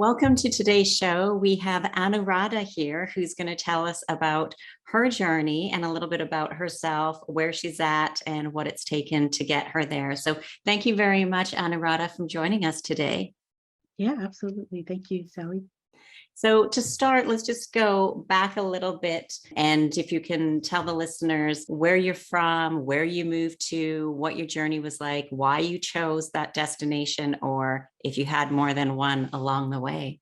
Welcome to today's show. We have Anuradha here, who's going to tell us about her journey and a little bit about herself, where she's at, and what it's taken to get her there. So thank you very much, Anuradha, for joining us today. Yeah, absolutely. Thank you, Sally. So to start, let's just go back a little bit. And if you can tell the listeners where you're from, where you moved to, what your journey was like, why you chose that destination, or if you had more than one along the way.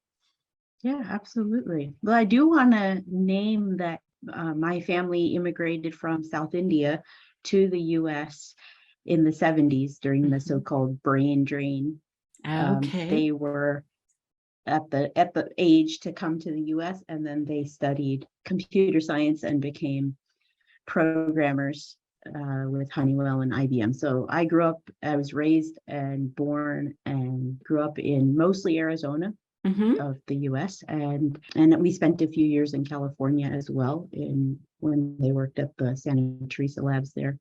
Yeah, absolutely. Well, I do want to name that my family immigrated from South India to the U.S. in the 70s during the so-called brain drain. Okay. They were at the age to come to the US, and then they studied computer science and became programmers with Honeywell and IBM. So I was raised and born and grew up in mostly Arizona of the US, and we spent a few years in California as well when they worked at the Santa Teresa labs there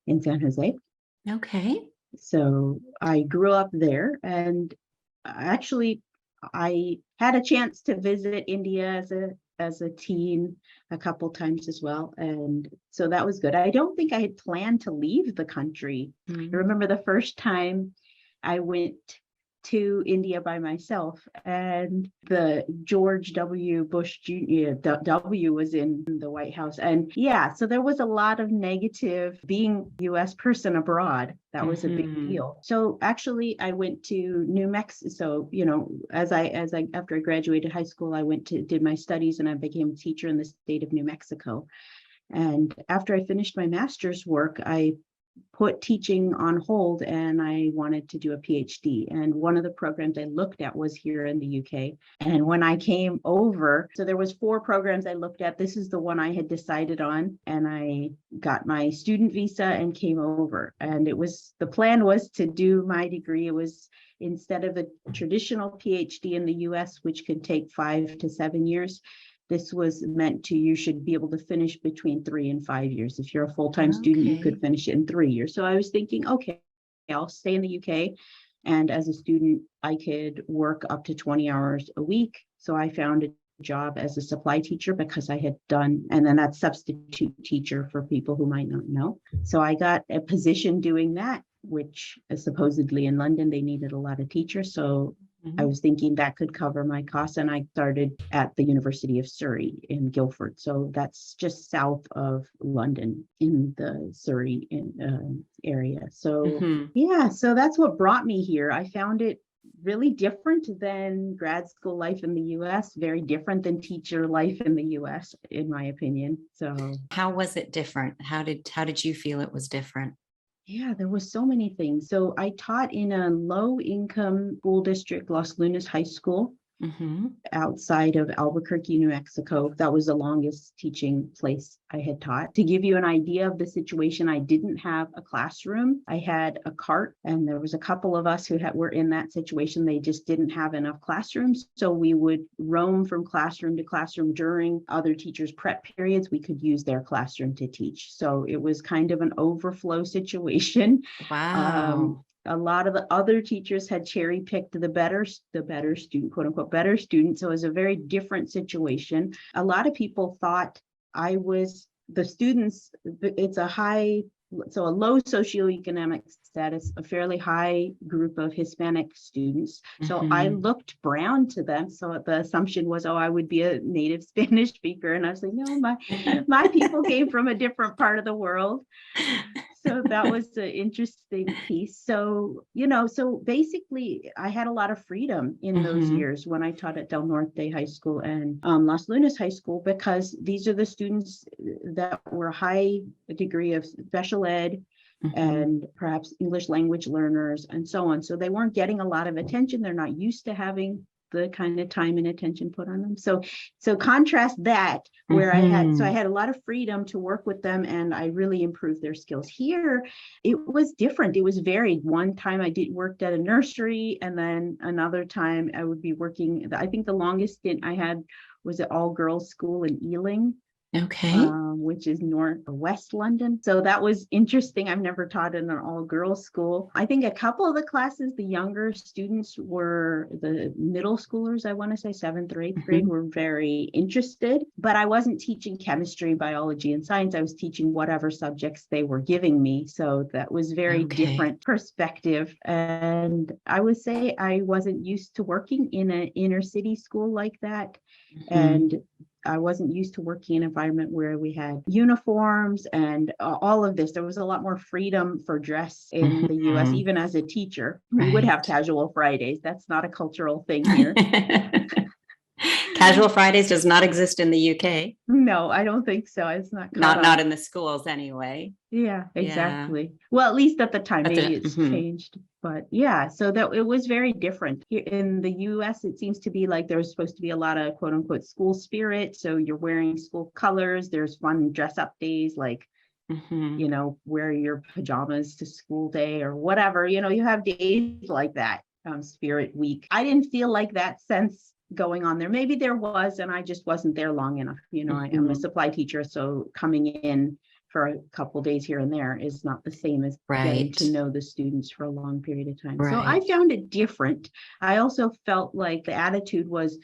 in San Jose. Okay. So I grew up there, and actually I had a chance to visit India as a teen a couple times as well, and so that was good. I don't think I had planned to leave the country. I remember the first time I went to India by myself, and the George W. Bush Jr. W was in the White House, and yeah, so there was a lot of negative being U.S. person abroad. That was a big deal. So actually, I went to New Mexico. So after I graduated high school, I did my studies, and I became a teacher in the state of New Mexico. And after I finished my master's work, I put teaching on hold, and I wanted to do a PhD. And one of the programs I looked at was here in the UK. And when I came over, so there was 4 programs I looked at. This is the one I had decided on, and I got my student visa and came over. And the plan was to do my degree. It was, instead of a traditional PhD in the US, which could take 5 to 7 years, this was meant you should be able to finish between 3 and 5 years. If you're a full-time student, you could finish it in 3 years. So I was thinking, okay, I'll stay in the UK. And as a student, I could work up to 20 hours a week. So I found a job as a supply teacher because I had done, and then that's substitute teacher for people who might not know. So I got a position doing that, which supposedly in London, they needed a lot of teachers. So I was thinking that could cover my costs, and I started at the University of Surrey in Guildford. So that's just south of London in the Surrey area. So yeah, so that's what brought me here. I found it really different than grad school life in the US, very different than teacher life in the US, in my opinion. So how was it different? How did you feel it was different? Yeah, there was so many things. So I taught in a low-income school district, Los Lunas High School, outside of Albuquerque, New Mexico. That was the longest teaching place I had taught. To give you an idea of the situation, I didn't have a classroom. I had a cart, and there was a couple of us who were in that situation. They just didn't have enough classrooms. So we would roam from classroom to classroom during other teachers' prep periods. We could use their classroom to teach. So it was kind of an overflow situation. Wow. A lot of the other teachers had cherry picked the better student, quote unquote, better student. So it was a very different situation. A lot of people thought I was the students. It's a low socioeconomic status, a fairly high group of Hispanic students. So I looked brown to them. So the assumption was, I would be a native Spanish speaker. And I was like, no, my people came from a different part of the world. So that was an interesting piece. So, so basically I had a lot of freedom in those years when I taught at Del Norte High School and Los Lunas High School, because these are the students that were high degree of special ed and perhaps English language learners and so on. So they weren't getting a lot of attention. They're not used to having the kind of time and attention put on them. So contrast that where I had a lot of freedom to work with them, and I really improved their skills. Here, it was different. It was varied. One time I worked at a nursery, and then another time I would be working. I think the longest stint I had was at all girls school in Ealing. Okay. which is north or west London. So that was interesting. I've never taught in an all-girls school. I think a couple of the classes, the younger students were the middle schoolers, I want to say seventh or eighth grade, were very interested, but I wasn't teaching chemistry, biology, and science. I was teaching whatever subjects they were giving me. So that was very different perspective. And I would say I wasn't used to working in an inner city school like that. And I wasn't used to working in an environment where we had uniforms and all of this. There was a lot more freedom for dress in the US, even as a teacher. We would have casual Fridays. That's not a cultural thing here. Casual Fridays does not exist in the UK. No, I don't think so. It's not not in the schools anyway. Yeah, exactly. Yeah. Well, at least at the time, maybe it's changed. But yeah, so that it was very different. Here in the US, it seems to be like there's supposed to be a lot of quote unquote school spirit. So you're wearing school colors. There's fun dress up days, like, you know, wear your pajamas to school day or whatever. You know, you have days like that, Spirit Week. I didn't feel like that sense going on there. Maybe there was, and I just wasn't there long enough. You know, I am a supply teacher, so coming in for a couple of days here and there is not the same as getting to know the students for a long period of time. So I found it different. I also felt like the attitude was,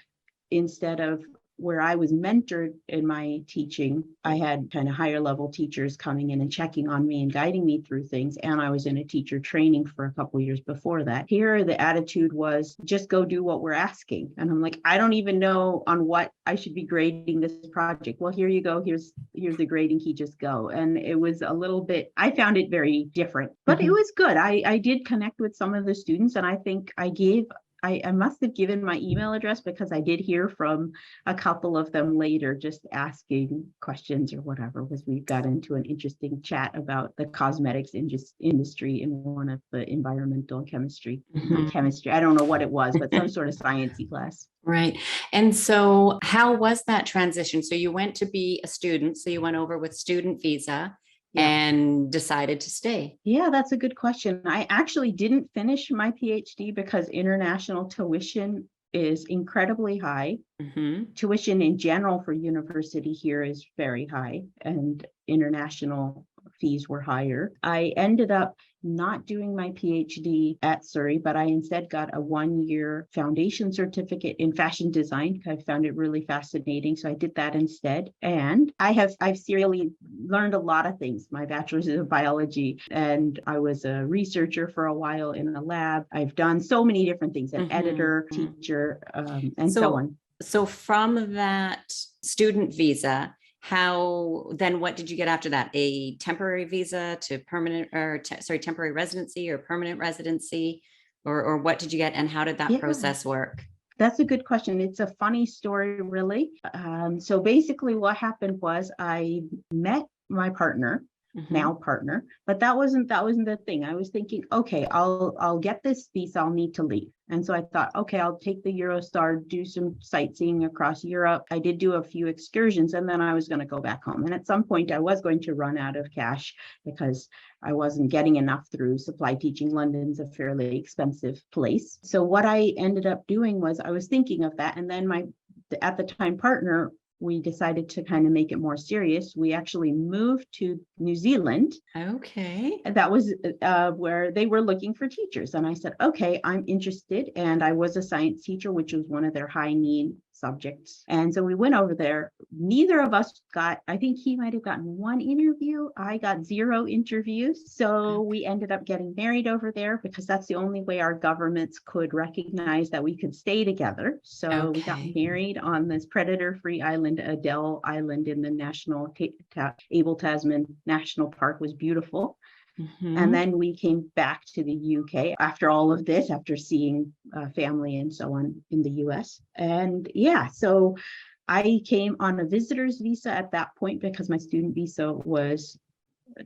instead of where I was mentored in my teaching, I had kind of higher level teachers coming in and checking on me and guiding me through things. And I was in a teacher training for a couple of years before that. Here, the attitude was just go do what we're asking. And I'm like, I don't even know on what I should be grading this project. Well, here you go. Here's the grading key, just go. And it was a little bit, I found it very different, but it was good. I did connect with some of the students, and I think I must have given my email address, because I did hear from a couple of them later, just asking questions or whatever, because we got into an interesting chat about the cosmetics industry in one of the environmental chemistry, not chemistry, I don't know what it was, but some sort of sciencey class. Right. And so how was that transition? So you went to be a student, so you went over with student visa. And decided to stay? Yeah, that's a good question. I actually didn't finish my PhD because international tuition is incredibly high. Tuition in general for university here is very high, and international fees were higher. I ended up not doing my PhD at Surrey, but I instead got a 1-year foundation certificate in fashion design. I found it really fascinating. So I did that instead. And I've serially learned a lot of things. My bachelor's is in biology, and I was a researcher for a while in a lab. I've done so many different things, an editor, teacher, and so on. So from that student visa, what did you get after that? A temporary visa to permanent, or temporary residency or permanent residency, or what did you get, and how did that process work? That's a good question. It's a funny story, really. So basically what happened was I met my partner, now partner, but that wasn't the thing. I was thinking, okay, I'll get this visa, I'll need to leave. And so I thought, okay, I'll take the Eurostar, do some sightseeing across Europe. I did do a few excursions, and then I was going to go back home. And at some point I was going to run out of cash because I wasn't getting enough through supply teaching. London's a fairly expensive place. So what I ended up doing was I was thinking of that. And then my, at the time, partner, we decided to kind of make it more serious. We actually moved to New Zealand. Okay. That was where they were looking for teachers. And I said, okay, I'm interested. And I was a science teacher, which was one of their high need subjects. And so we went over there. Neither of us got, I think he might have gotten one interview. I got 0 interviews. So we ended up getting married over there, because that's the only way our governments could recognize that we could stay together. So we got married on this predator-free island, Adele Island, in the National Abel Tasman National Park. Was beautiful. And then we came back to the UK after all of this, after seeing family and so on in the US. And yeah, so I came on a visitor's visa at that point, because my student visa was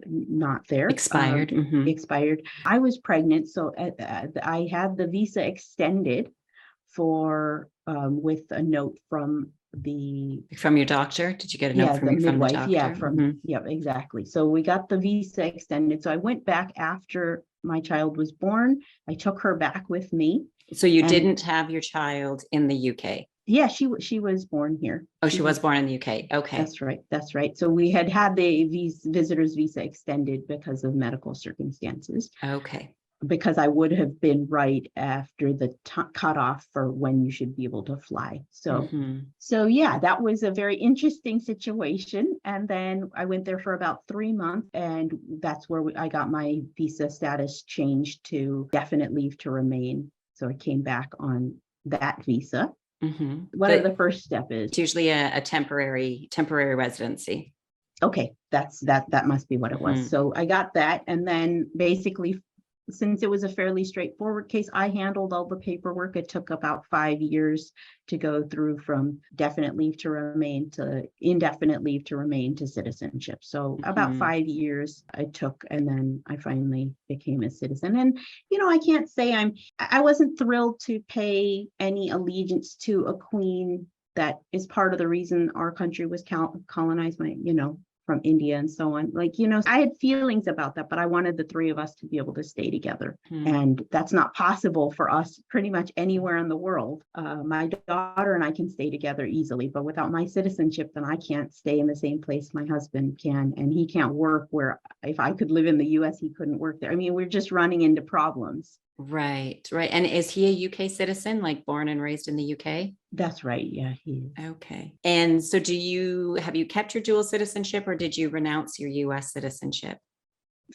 not there. Expired. Expired. I was pregnant, so I had the visa extended for with a note from your doctor. Did you get a note from the midwife? From the doctor? Yeah, exactly. So we got the visa extended. So I went back after my child was born. I took her back with me. So you didn't have your child in the UK? Yeah, she was born here. Oh, she was born in the UK. Okay. That's right. That's right. So we had the visitor's visa extended because of medical circumstances. Okay. Because I would have been right after the cutoff for when you should be able to fly. So yeah, that was a very interesting situation. And then I went there for about 3 months, and that's where I got my visa status changed to definite leave to remain. So I came back on that visa. What the first step is? It's usually a temporary residency. Okay, that must be what it was. So I got that, and then basically, since it was a fairly straightforward case, I handled all the paperwork. It took about 5 years to go through from definite leave to remain to indefinite leave to remain to citizenship. So about 5 years I took, and then I finally became a citizen. And, I can't say I wasn't thrilled to pay any allegiance to a queen. That is part of the reason our country was colonized by, from India and so on. I had feelings about that, but I wanted the three of us to be able to stay together. And that's not possible for us pretty much anywhere in the world. My daughter and I can stay together easily, but without my citizenship, then I can't stay in the same place my husband can, and he can't work where if I could live in the US, he couldn't work there. I mean, we're just running into problems. Right. And is he a UK citizen, like born and raised in the UK? That's right. Yeah, he is. Okay. And so have you kept your dual citizenship, or did you renounce your US citizenship?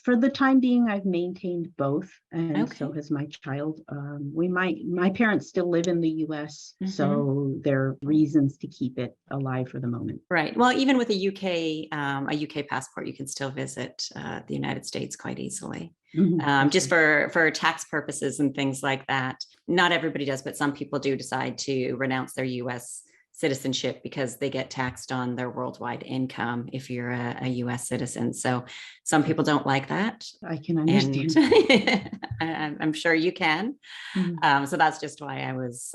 For the time being, I've maintained both, and so has my child. My parents still live in the US, so there are reasons to keep it alive for the moment. Right. Well, even with a UK passport, you can still visit the United States quite easily. Just for tax purposes and things like that. Not everybody does, but some people do decide to renounce their US citizenship because they get taxed on their worldwide income if you're a US citizen. So some people don't like that. I can understand. And I'm sure you can. So that's just why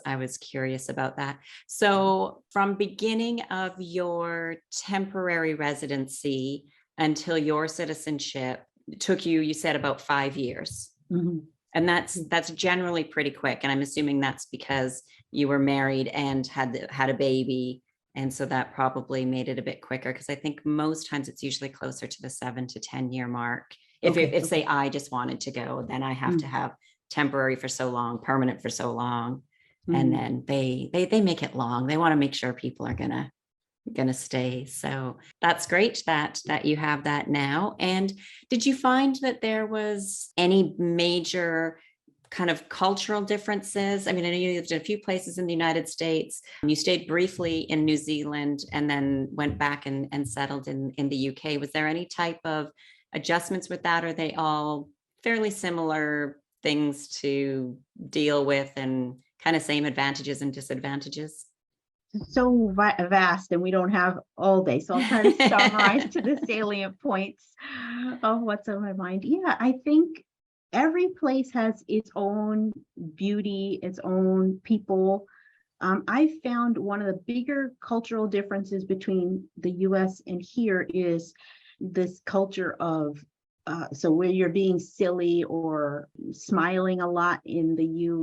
I was curious about that. So from beginning of your temporary residency until your citizenship, took you said about 5 years. And that's generally pretty quick. And I'm assuming that's because you were married and had a baby. And so that probably made it a bit quicker, because I think most times it's usually closer to the 7 to 10 year mark. If say I just wanted to go, then I have to have temporary for so long, permanent for so long. And then they make it long. They want to make sure people are gonna stay. So that's great that you have that now. And did you find that there was any major kind of cultural differences? I mean, I know you lived in a few places in the United States. You stayed briefly in New Zealand and then went back and settled in the UK. Was there any type of adjustments with that? Or are they all fairly similar things to deal with and kind of same advantages and disadvantages? So vast, and we don't have all day, so I'll try to summarize to the salient points of what's on my mind. Yeah, I think every place has its own beauty, its own people. I found one of the bigger cultural differences between the US and here is this culture of so where you're being silly or smiling a lot in the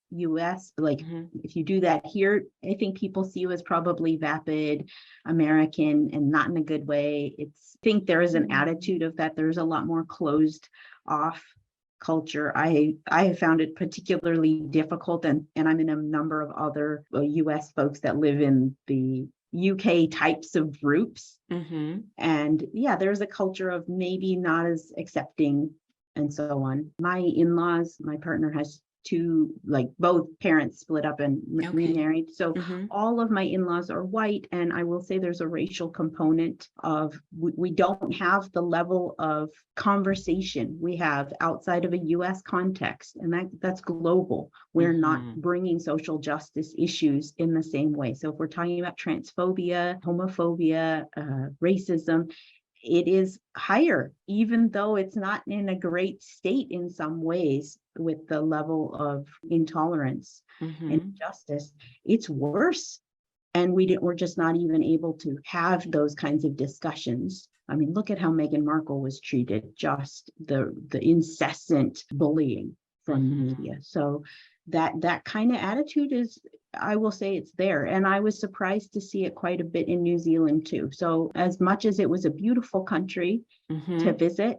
US, like if you do that here, I think people see you as probably vapid American, and not in a good way. I think there is an attitude of that. There's a lot more closed off culture. I have found it particularly difficult, and I'm in a number of other US folks that live in the UK types of groups. And yeah, there's a culture of maybe not as accepting and so on. My in-laws, my partner has two, like both parents split up and remarried. So all of my in-laws are white. And I will say there's a racial component of, we don't have the level of conversation we have outside of a US context. And that's global. We're not bringing social justice issues in the same way. So if we're talking about transphobia, homophobia, racism, it is higher, even though it's not in a great state in some ways with the level of intolerance and injustice. It's worse. And we're just not even able to have those kinds of discussions. I mean, look at how Meghan Markle was treated, just the incessant bullying from the media. So that kind of attitude I will say it's there. And I was surprised to see it quite a bit in New Zealand too. So as much as it was a beautiful country to visit,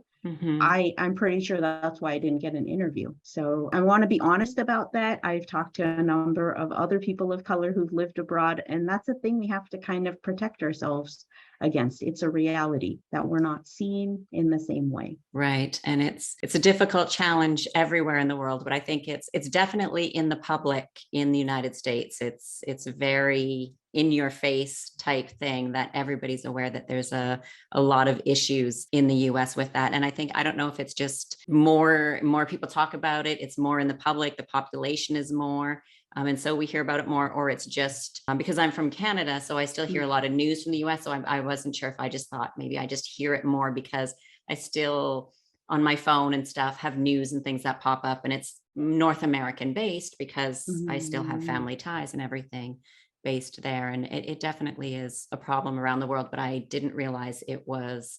I'm pretty sure that's why I didn't get an interview. So I want to be honest about that. I've talked to a number of other people of color who've lived abroad, and that's a thing we have to kind of protect ourselves against. It's a reality that we're not seen in the same way. Right. And it's a difficult challenge everywhere in the world, but I think it's definitely in the public in the United States. It's very in your face type thing that everybody's aware that there's a lot of issues in the US with that. And I don't know if it's just more people talk about it, it's more in the public, the population is more. And so we hear about it more, or it's just because I'm from Canada, so I still hear a lot of news from the US. So I wasn't sure if I just thought maybe I just hear it more because I still on my phone and stuff have news and things that pop up, and it's North American based because I still have family ties and everything based there. And it definitely is a problem around the world, but I didn't realize it was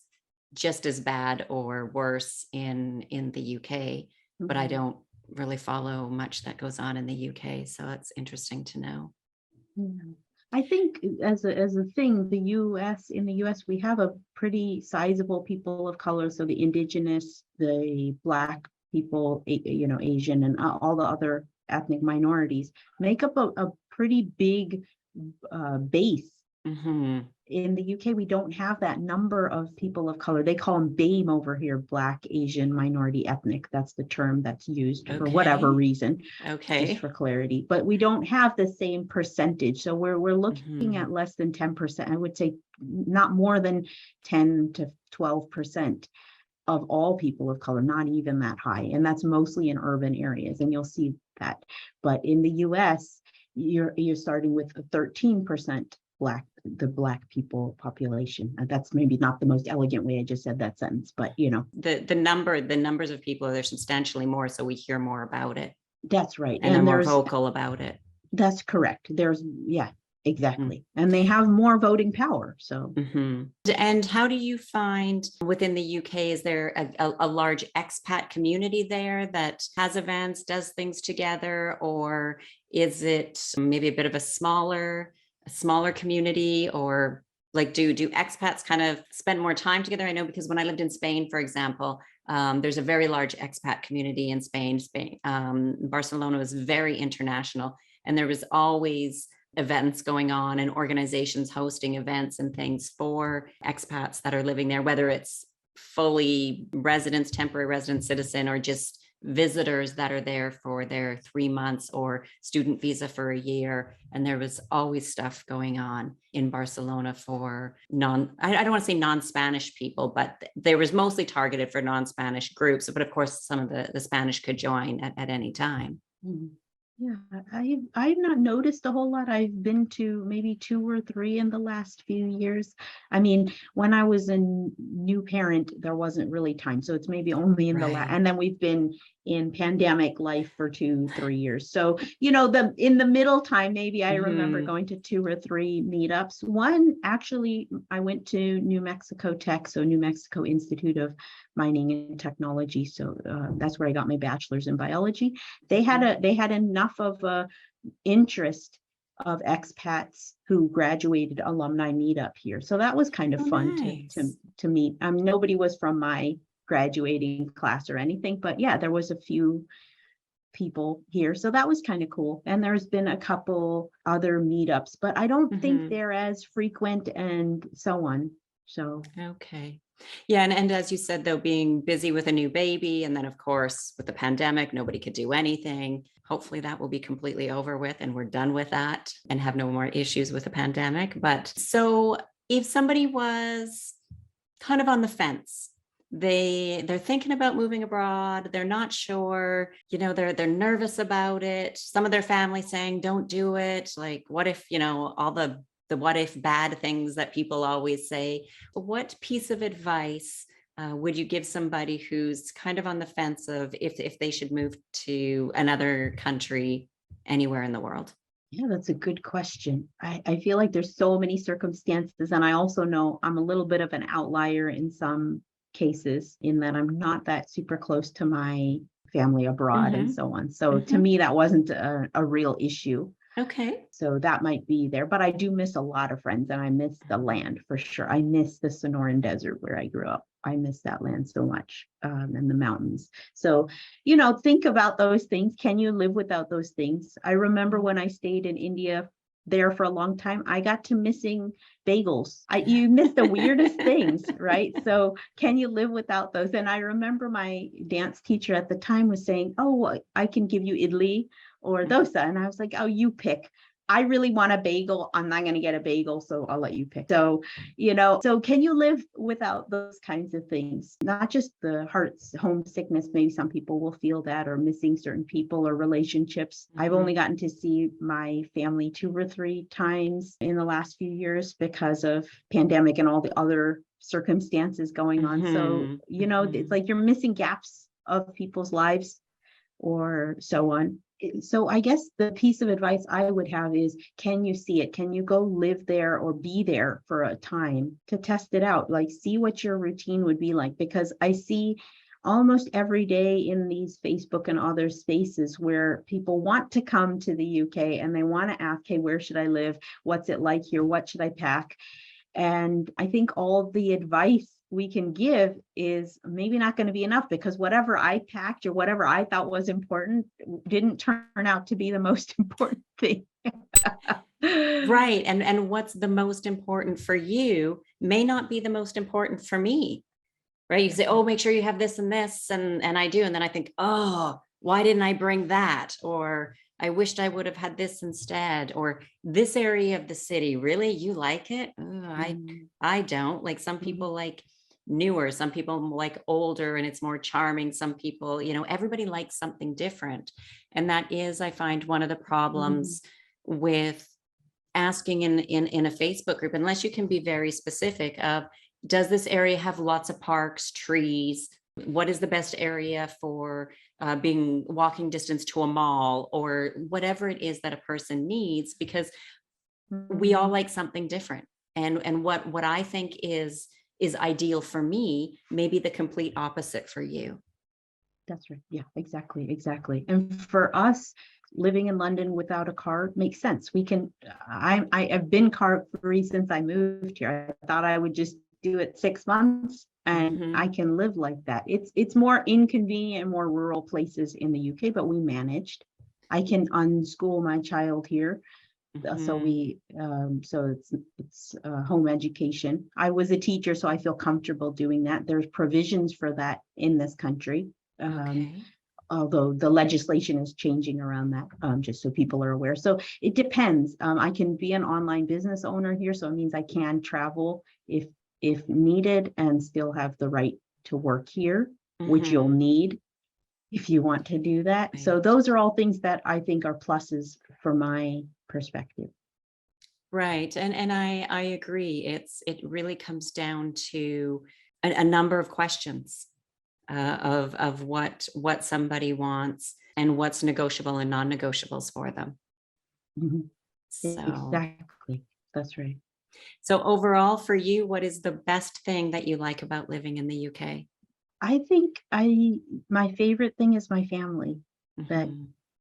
just as bad or worse in the UK, but I don't really follow much that goes on in the UK. So it's interesting to know. Yeah. I think as a thing, in the US, we have a pretty sizable people of color. So the indigenous, the Black people, Asian, and all the other ethnic minorities make up a pretty big base. In the UK, we don't have that number of people of color. They call them BAME over here, Black, Asian, minority, ethnic. That's the term that's used for whatever reason, just for clarity. But we don't have the same percentage. So we're looking at less than 10%. I would say not more than 10 to 12% of all people of color, not even that high. And that's mostly in urban areas, and you'll see that. But in the US, you're starting with a 13% the Black people population. That's maybe not the most elegant way I just said that sentence, but the numbers of people are substantially more, so we hear more about it. That's right. And they're more vocal about it. That's correct. Exactly. And they have more voting power. So And how do you find within the UK, is there a large expat community there that has events, does things together, or is it maybe a bit of a smaller community, or like do expats kind of spend more time together? I know because when I lived in Spain, for example, there's a very large expat community in Spain. Barcelona was very international, and there was always events going on and organizations hosting events and things for expats that are living there, whether it's fully residents, temporary resident, citizen, or just visitors that are there for their 3 months or student visa for a year. And there was always stuff going on in Barcelona for I don't want to say non-Spanish people, but there was mostly targeted for non-Spanish groups. But of course, some of the Spanish could join at any time. Yeah, I've not noticed a whole lot. I've been to maybe 2 or 3 in the last few years. I mean, when I was a new parent, there wasn't really time. So it's maybe only in and then we've been in pandemic life for 2-3 years. So, in the middle time, maybe I remember going to 2 or 3 meetups. One, actually, I went to New Mexico Tech, so New Mexico Institute of Mining and Technology. So that's where I got my bachelor's in biology. They had enough of a interest of expats who graduated alumni meetup here. So that was kind of fun to meet. Nobody was from my graduating class or anything, but yeah, there was a few people here. So that was kind of cool. And there's been a couple other meetups, but I don't think they're as frequent and so on. So okay. Yeah. And as you said, though, being busy with a new baby, and then of course with the pandemic, nobody could do anything. Hopefully that will be completely over with and we're done with that and have no more issues with the pandemic. But so if somebody was kind of on the fence, they're thinking about moving abroad, they're not sure, they're nervous about it. Some of their family saying, don't do it. Like, what if, all the what if bad things that people always say. What piece of advice would you give somebody who's kind of on the fence of if they should move to another country anywhere in the world? Yeah, that's a good question. I feel like there's so many circumstances, and I also know I'm a little bit of an outlier in some cases in that I'm not that super close to my family abroad and so on. So to me, that wasn't a real issue. Okay. So that might be there, but I do miss a lot of friends, and I miss the land for sure. I miss the Sonoran Desert where I grew up. I miss that land so much, and the mountains. So, think about those things. Can you live without those things? I remember when I stayed in India there for a long time, I got to missing bagels. You miss the weirdest things, right? So can you live without those? And I remember my dance teacher at the time was saying, "Oh, I can give you idli or dosa." And I was like, "Oh, you pick. I really want a bagel. I'm not going to get a bagel, so I'll let you pick." So, so can you live without those kinds of things? Not just the heart's homesickness. Maybe some people will feel that, or missing certain people or relationships. I've only gotten to see my family 2 or 3 times in the last few years because of pandemic and all the other circumstances going on. So, it's like you're missing gaps of people's lives or so on. So I guess the piece of advice I would have is, can you see it? Can you go live there or be there for a time to test it out? Like, see what your routine would be like, because I see almost every day in these Facebook and other spaces where people want to come to the UK and they want to ask, hey, where should I live? What's it like here? What should I pack? And I think all the advice we can give is maybe not going to be enough, because whatever I packed or whatever I thought was important didn't turn out to be the most important thing. Right. And what's the most important for you may not be the most important for me. Right. You say, oh, make sure you have this and this. And I do. And then I think, oh, why didn't I bring that? Or I wished I would have had this instead. Or this area of the city, really? You like it? Oh, I don't. Like, some people like newer, some people like older and it's more charming. Some people, everybody likes something different. And that is, I find, one of the problems with asking in a Facebook group, unless you can be very specific of, does this area have lots of parks, trees? What is the best area for being walking distance to a mall, or whatever it is that a person needs? Because we all like something different. And what I think is ideal for me may be the complete opposite for you. That's right. Yeah, exactly. And for us, living in London without a car makes sense. I've been car free since I moved here. I thought I would just do it 6 months and I can live like that. It's more inconvenient in more rural places in the UK, but we managed. I can unschool my child here. So it's home education. I was a teacher, so I feel comfortable doing that. There's provisions for that in this country. Although the legislation is changing around that, just so people are aware. So it depends. I can be an online business owner here, so it means I can travel if needed and still have the right to work here, which you'll need if you want to do that. Right. So those are all things that I think are pluses for my perspective. Right. And I agree. It really comes down to a number of questions of what somebody wants and what's negotiable and non-negotiables for them. So exactly. That's right. So overall, for you, what is the best thing that you like about living in the UK? I think my favorite thing is my family. That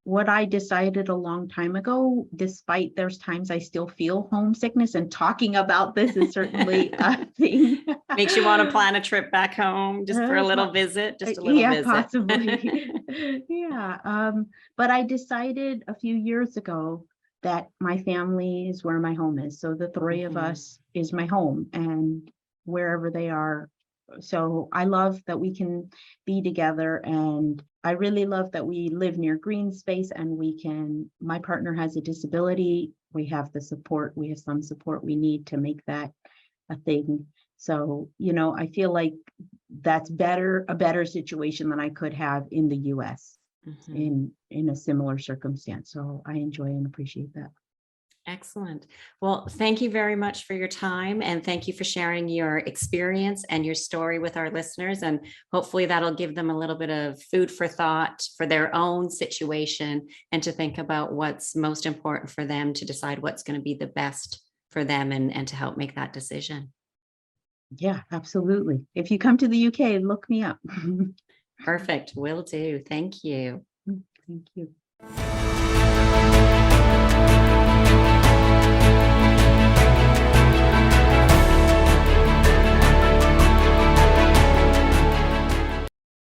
what I decided a long time ago, despite there's times I still feel homesickness, and talking about this is certainly a thing. Makes you want to plan a trip back home just for a little visit, just a little visit. Possibly. Yeah. But I decided a few years ago that my family is where my home is. So the three of us is my home, and wherever they are. So I love that we can be together, and I really love that we live near green space, and my partner has a disability. We have some support we need to make that a thing. So, I feel like that's a better situation than I could have in the US in a similar circumstance. So I enjoy and appreciate that. Excellent. Well, thank you very much for your time, and thank you for sharing your experience and your story with our listeners. And hopefully that'll give them a little bit of food for thought for their own situation, and to think about what's most important for them, to decide what's going to be the best for them, and to help make that decision. Yeah, absolutely. If you come to the UK, look me up. Perfect. Will do. Thank you. Thank you.